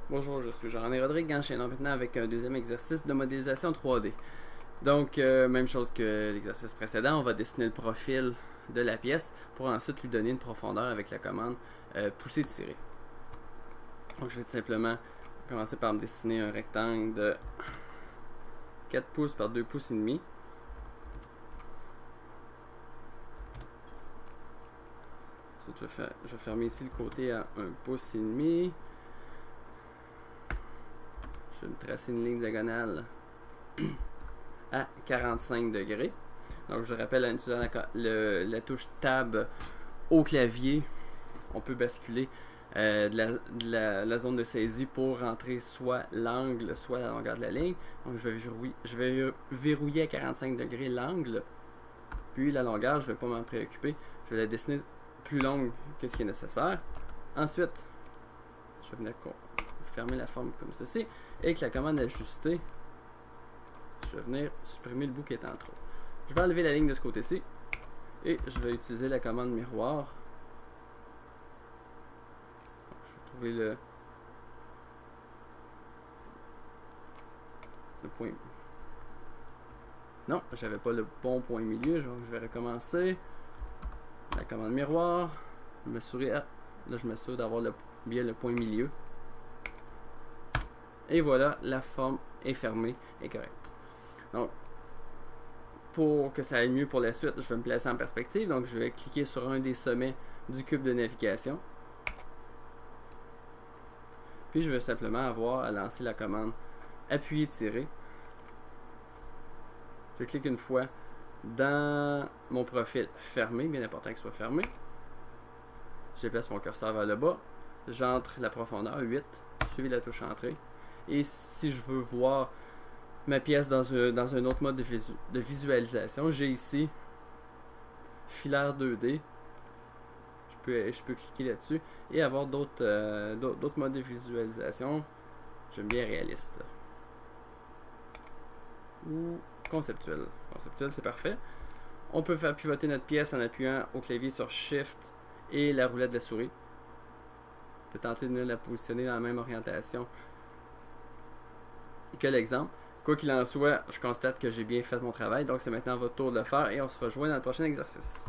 Bonjour, je suis Jean-René Rodrigue, enchaînons maintenant avec un deuxième exercice de modélisation 3D. Donc, même chose que l'exercice précédent, on va dessiner le profil de la pièce pour ensuite lui donner une profondeur avec la commande pousser-tirer. Donc, je vais tout simplement commencer par me dessiner un rectangle de 4 pouces par 2 pouces et demi. Ensuite, je vais fermer ici le côté à 1 pouce et demi. Je vais me tracer une ligne diagonale à 45 degrés. Donc je rappelle, en utilisant la touche Tab au clavier, on peut basculer la zone de saisie pour rentrer soit l'angle, soit la longueur de la ligne. Donc je vais verrouiller à 45 degrés l'angle, puis la longueur, je ne vais pas m'en préoccuper. Je vais la dessiner plus longue que ce qui est nécessaire. Ensuite, je vais venir fermer la forme comme ceci. Et avec la commande ajuster, je vais venir supprimer le bout qui est en trop. Je vais enlever la ligne de ce côté-ci. Et je vais utiliser la commande miroir. Donc, je vais trouver le point. Non, j'avais pas le bon point milieu. Donc je vais recommencer. La commande miroir. Je m'assurer. Là, je m'assure d'avoir bien le point milieu. Et voilà, la forme est fermée et correcte. Donc, pour que ça aille mieux pour la suite, je vais me placer en perspective. Donc, je vais cliquer sur un des sommets du cube de navigation. Puis, je vais simplement avoir à lancer la commande appuyer-tirer. Je clique une fois dans mon profil fermé, bien important qu'il soit fermé. Je déplace mon curseur vers le bas. J'entre la profondeur 8, suivi la touche entrée. Et si je veux voir ma pièce dans un autre mode de visualisation, j'ai ici filaire 2D. Je peux cliquer là-dessus et avoir d'autres modes de visualisation. J'aime bien réaliste ou conceptuel. Conceptuel, c'est parfait. On peut faire pivoter notre pièce en appuyant au clavier sur Shift et la roulette de la souris. On peut tenter de la positionner dans la même orientation que l'exemple. Quoi qu'il en soit, je constate que j'ai bien fait mon travail, donc c'est maintenant votre tour de le faire et on se rejoint dans le prochain exercice.